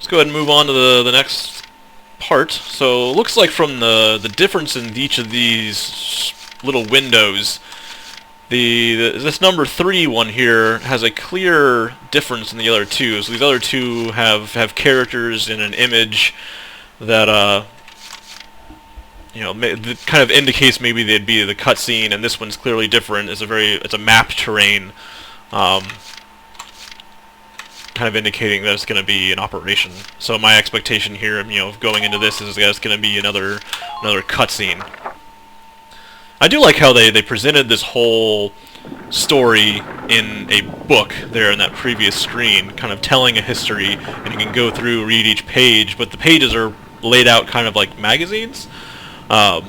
Let's go ahead and move on to the next part. So it looks like from the difference in each of these little windows, this number 3 one here has a clear difference in the other two. So these other two have characters in an image that that kind of indicates maybe they'd be the cutscene, and this one's clearly different. It's a mapped terrain. Kind of indicating that it's going to be an operation. So my expectation here, of going into this is that it's going to be another cutscene. I do like how they presented this whole story in a book there in that previous screen, kind of telling a history, and you can go through, read each page, but the pages are laid out kind of like magazines, as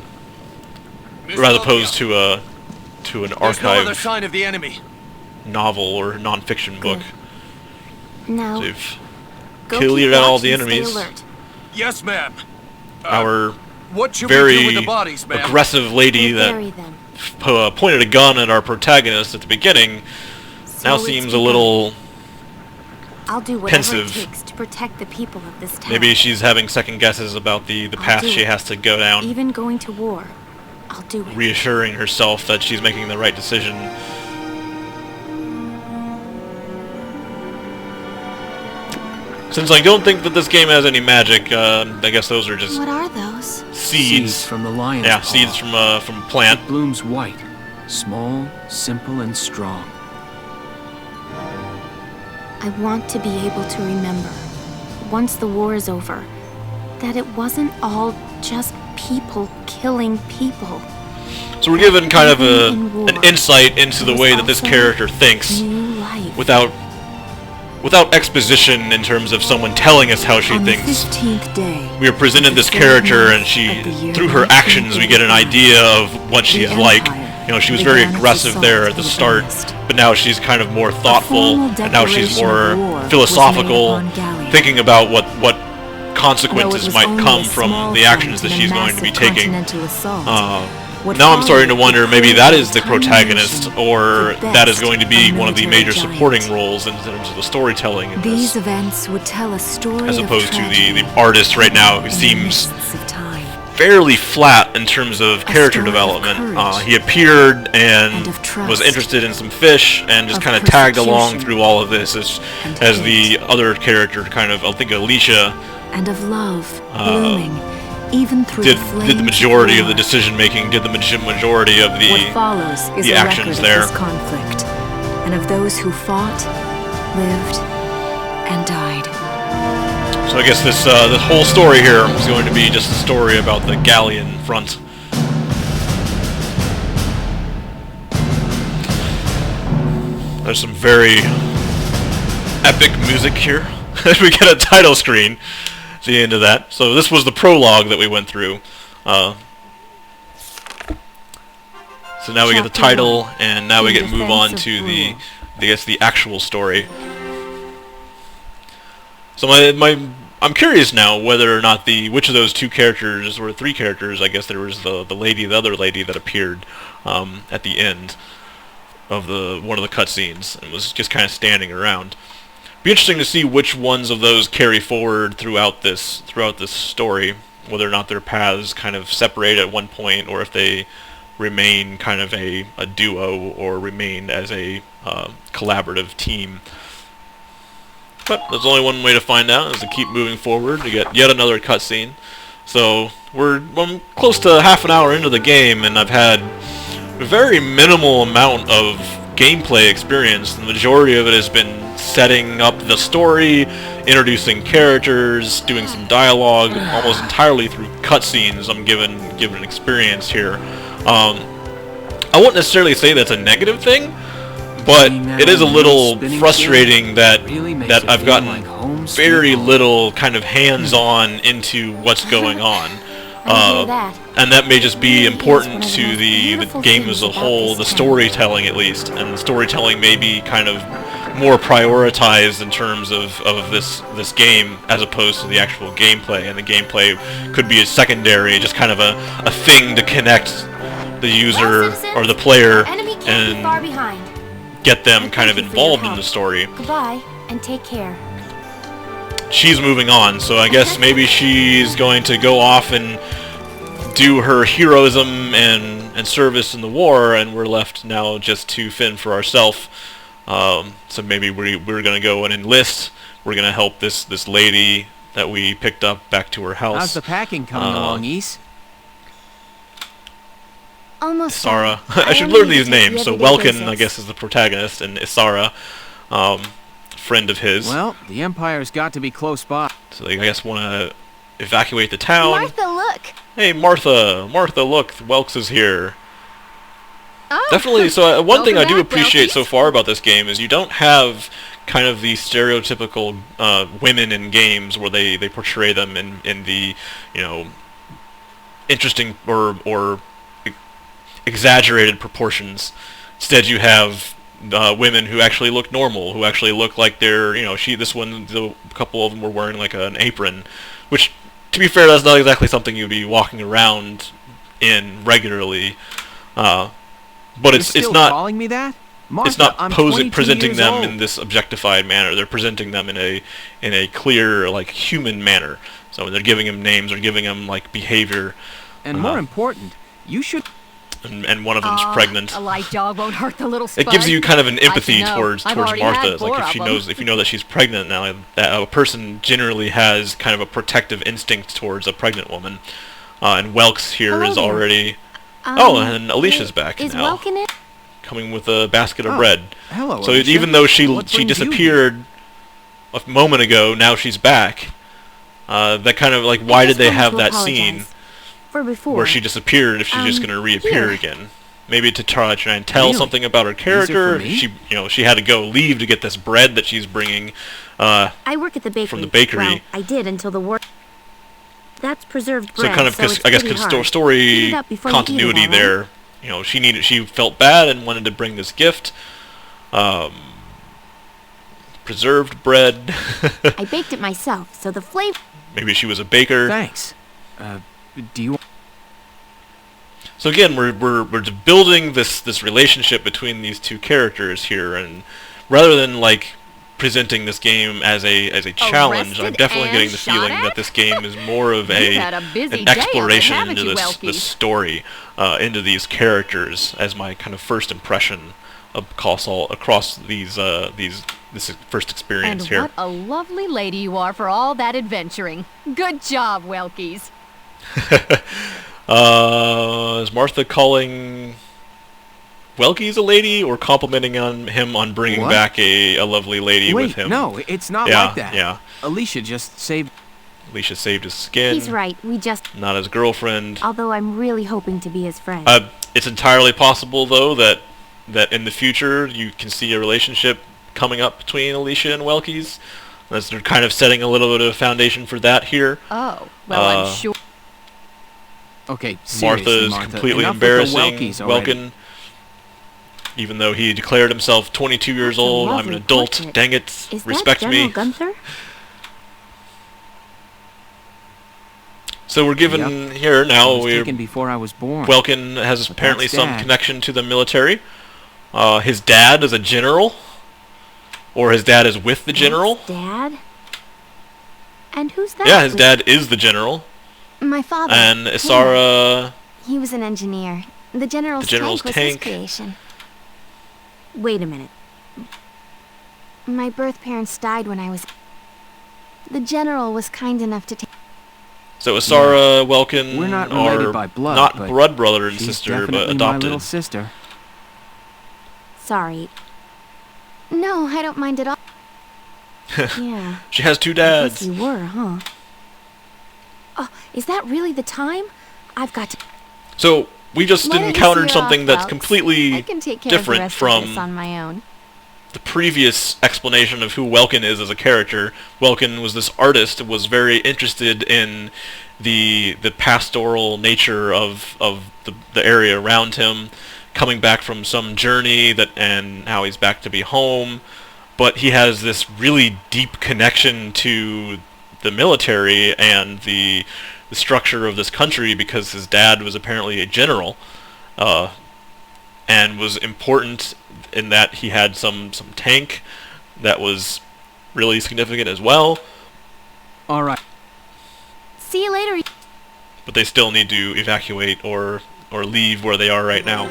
opposed to an archive no other sign of the enemy. Novel or non-fiction book. Now, So they've cleared out all the enemies. Yes, ma'am. Our What should we very do with the bodies, ma'am? aggressive lady bury that them. pointed a gun at our protagonist at the beginning now So seems it's a little I'll do whatever pensive. it takes to protect the people of this town. Maybe she's having second guesses about the path do she it. has to go down, Even going to war, I'll do it. reassuring herself that she's making the right decision. Since I don't think that this game has any magic, I guess those are just What are those? seeds. from the lion's Yeah, paw. seeds from a plant. Blooms white, small, simple, and strong. I want to be able to remember, once the war is over, that it wasn't all just people killing people. So we're given kind of Even in war, an insight into the there's way that this also character thinks, New life. without exposition in terms of someone telling us how she On thinks. the 15th day, We are presented this character, and through her actions, we get an idea of what she is like. She was very aggressive there at the start, but now she's kind of more thoughtful, and now she's more philosophical, thinking about what consequences might come from the actions that she's going to be taking. Now I'm starting to wonder, maybe that is the protagonist, or that is going to be one of the major supporting roles in terms of the storytelling in these this, events would tell a story as of opposed to tragedy the artist right now, who in the seems mists of time, fairly flat in terms of character story of development. courage He appeared and and of trust, was interested in some fish, and just of kind of tagged along persecution through all of this and as the hate. other character, kind of, I think Alicia, and of love blooming, even through did the flames the majority of the war. decision making, did the majority of What the follows is the a actions record there. of this conflict, and of those who fought, lived, and died. So I guess this whole story here is going to be just a story about the Galleon front. There's some very epic music here. We get a title screen at the end of that. So this was the prologue that we went through. So now we get the Chapter title, 1, and now we In get to move on Defense to of the actual story. So I'm curious now whether or not which of those two characters, or three characters, I guess there was the other lady that appeared at the end of one of the cutscenes and was just kind of standing around. Be interesting to see which ones of those carry forward throughout this story, whether or not their paths kind of separate at one point, or if they remain kind of a duo, or remain as a collaborative team. But there's only one way to find out, is to keep moving forward to get yet another cutscene. So I'm close to half an hour into the game, and I've had a very minimal amount of gameplay experience. The majority of it has been setting up the story, introducing characters, doing some dialogue, almost entirely through cutscenes. I'm given experience here. I wouldn't necessarily say that's a negative thing, but it is a little frustrating that I've gotten very little kind of hands-on into what's going on. And that may just be important to the game as a whole, the storytelling at least, and the storytelling may be kind of more prioritized in terms of this game as opposed to the actual gameplay, and the gameplay could be a secondary, just kind of a thing to connect the user or the player Enemy can't be far and behind. get them kind of Thank you for your involved in help. the story. Goodbye, and take care. she's moving on. So I guess maybe she's going to go off and do her heroism and service in the war, and we're left now just to fend for ourselves. So maybe we're going to go and enlist. We're going to help this lady that we picked up back to her house. How's the packing coming along, East? Almost. Isara. done. I should only learn need these to take names. the So everyday Welkin, I basics. guess, is the protagonist, and Isara, friend of his. Well, the Empire's got to be close by. So they, I guess, want to evacuate the town. Martha, look. Hey, Martha, look, Welks is here. Oh. Definitely. So one thing I do Welcome back, appreciate so Welkies. far about this game is you don't have kind of the stereotypical women in games where they portray them in the, you know, interesting or exaggerated proportions. Instead, you have women who actually look normal, who actually look like they're, you know, a couple of them were wearing like an apron, which, to be fair, that's not exactly something you'd be walking around in regularly. But You're it's still not calling me that? Martha, it's not I'm 22 presenting years them old. in this objectified manner. They're presenting them in a clear, like, human manner. So they're giving them names, they're giving them like behavior, And more important, you should... and one of them's pregnant. A light dog won't hurt the little It spud. gives you kind of an Like empathy to know. towards I've already Martha. had It's like four if of she them. knows, if you know that she's pregnant now, that a person generally has kind of a protective instinct towards a pregnant woman. And Welks here Hello is there. already. And Alicia's back Is now, Welkin in? coming with a basket of Oh, bread. hello, So Alicia. even though she What brings you disappeared a moment ago, now she's back. That kind of like, why I did just they wanted have to that scene apologize for before. where she disappeared if she's just going to reappear here. again? Maybe to try and tell Really? something about her for character. me? She had to leave to get this bread that she's bringing. I work at the bakery. From the bakery. Well, I did until the war. That's preserved So bread. kind of, it's I guess, pretty hard. Heat story it up before you eat it, continuity all right? there. You know, she felt bad and wanted to bring this gift. Preserved bread. I baked it myself, so the flavor. Maybe she was a baker. Thanks. Do you... So again, we're just building this relationship between these two characters here, and rather than like presenting this game as a challenge, I'm Arrested definitely and getting the shot feeling at? that this game is more of You've had a busy an day of it, exploration haven't into you, this Welkies? story, into these characters as my kind of first impression across this first experience And here. what a lovely lady you are for all that adventuring. Good job, Welkies. Is Martha calling Welkies a lady, or complimenting on him on bringing What? back a lovely lady Wait, with him? no, it's not Yeah, like that. yeah. Alicia just saved... Alicia saved his skin. He's right. We just. Not his girlfriend. Although I'm really hoping to be his friend. It's entirely possible, though, that in the future you can see a relationship coming up between Alicia and Welkies. As they're kind of setting a little bit of a foundation for that here. Oh, well, I'm sure. Okay, seriously, Martha is Martha, completely enough with the embarrassing Welkies already. Welkin. Even though he declared himself 22 years That's a old, I'm an lovely adult. portrait. Dang it, Is respect that General me. Gunther? So we're given here I now. was We're taken before I was born. Welkin has But apparently that's some Dad. connection to the military. His dad is a general, or his dad is with the general. That's Dad? And who's that? Yeah, his dad is the general, My father. and Henry. Isara. He was an engineer. The general's, The general's tank was his tank. creation. Wait a minute. My birth parents died when I was... The general was kind enough to take... So Isara Welkin We're not related are by blood, not but blood brother and She's sister, definitely but my adopted. little sister. Sorry. No, I don't mind at all. Yeah. She has two I guess dads. you were, huh? Oh, is that really the time? I've got to... So we just Why don't you encountered see her something off, that's Welks? completely I can take care of the different rest of from this on my own. the previous explanation of who Welkin is as a character. Welkin was this artist, was very interested in the pastoral nature of the area around him, coming back from some journey and now he's back to be home. But he has this really deep connection to the military and the structure of this country because his dad was apparently a general, and was important in that he had some tank that was really significant as well. All right. See you later. But they still need to evacuate or leave where they are right now.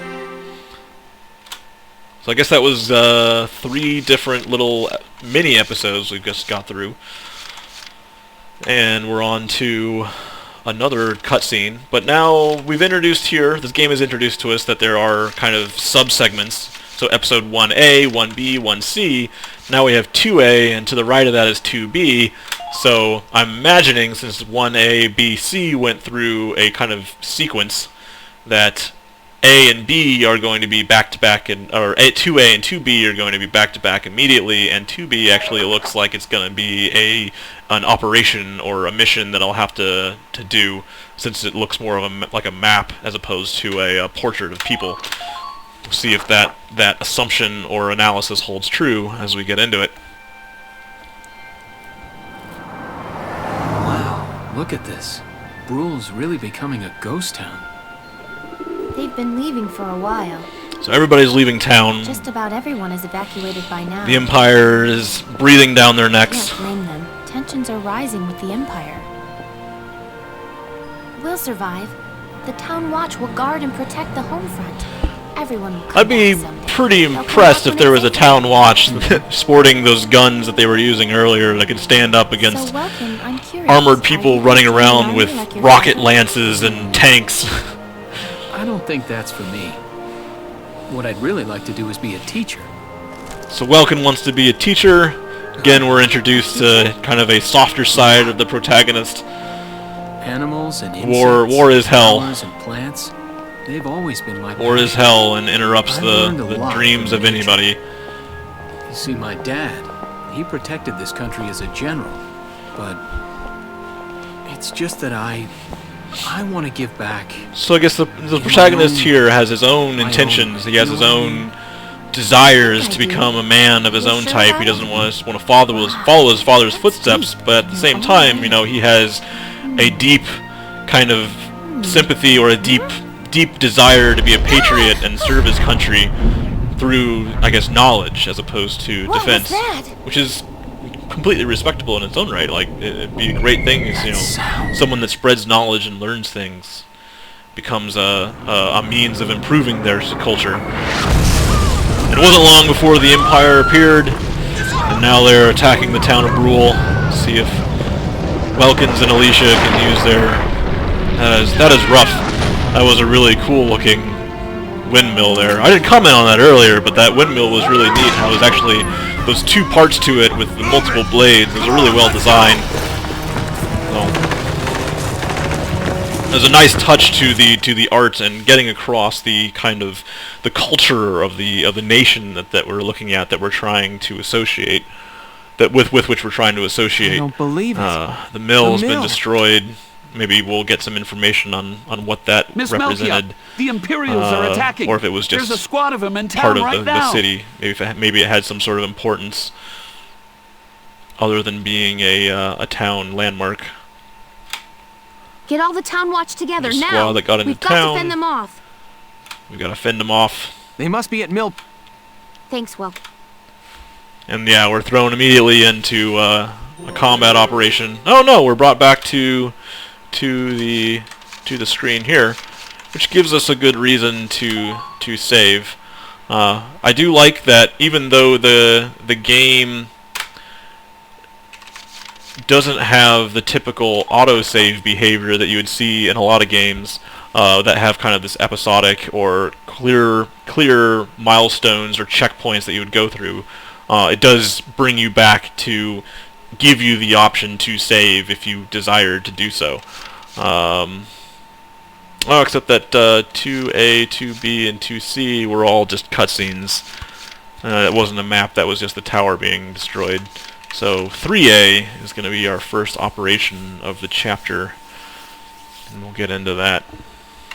So I guess that was 3 different little mini episodes we just got through. And we're on to another cutscene. But now we've introduced here, this game has introduced to us that there are kind of sub-segments. So episode 1A, 1B, 1C. Now we have 2A, and to the right of that is 2B. So I'm imagining, since 1A, B, C went through a kind of sequence, that A and B are going to be back-to-back, or 2A and 2B are going to be back-to-back immediately, and 2B actually looks like it's going to be an operation or a mission that I'll have to do, since it looks more of like a map as opposed to a portrait of people. We'll see if that assumption or analysis holds true as we get into it. Wow, look at this. Brule's really becoming a ghost town. They've been leaving for a while. So everybody's leaving town. Just about everyone is evacuated by now. The Empire is breathing down their necks. Can't blame them. Tensions are rising with the Empire. We'll survive. The Town Watch will guard and protect the home front. Everyone will come I'd be back someday. pretty They'll come impressed back if there when was a it's town safe. watch sporting those guns that they were using earlier that could stand up against So welcome, I'm curious. armored Are people you running joining around army with like your rocket father? lances and tanks. I don't think that's for me. What I'd really like to do is be a teacher. So Welkin wants to be a teacher. Again, we're introduced to kind of a softer side of the protagonist. Animals and insects, War is hell. flowers and plants. They've always been my War is passion. hell and interrupts I've the learned a lot dreams from of nature. anybody. You see, my dad, he protected this country as a general, but it's just that I want to give back. So I guess the protagonist here has his own intentions. He has his own desires to become a man of his own type. He doesn't want to follow his father's footsteps, but at the same time, you know, he has a deep kind of sympathy or a deep desire to be a patriot and serve his country through, I guess, knowledge as opposed to What was defense, that? which is completely respectable in its own right. Like, it'd be a great thing, you know, someone that spreads knowledge and learns things becomes a means of improving their culture. It wasn't long before the Empire appeared, and now they're attacking the town of Brule. See if Welkins and Alicia can use their... That is rough. That was a really cool looking windmill there. I didn't comment on that earlier, but that windmill was really neat. How it was actually those 2 parts to it with the multiple blades. It was really well designed. So, there's a nice touch to the art and getting across the kind of the culture of the nation that we're looking at, that we're trying to associate, that with which we're trying to associate. I don't believe it. The mill has been mill. destroyed. Maybe we'll get some information on what that Miss represented, Melchior, the Imperials are attacking. or if it was There's a just squad of them in part town of right the now. city. Maybe it had some sort of importance other than being a town landmark. Get all the Town Watch together The now. squad that got into We've got to town. fend them off. We gotta fend them off. They must be at Mill. Thanks, Welk. And yeah, we're thrown immediately into a combat operation. Oh no, we're brought back to the screen here, which gives us a good reason to save. I do like that even though the game doesn't have the typical autosave behavior that you would see in a lot of games that have kind of this episodic or clear milestones or checkpoints that you would go through. It does bring you back to give you the option to save if you desired to do so. Except that 2A, 2B, and 2C were all just cutscenes. It wasn't a map, that was just the tower being destroyed. So 3A is going to be our first operation of the chapter, and we'll get into that.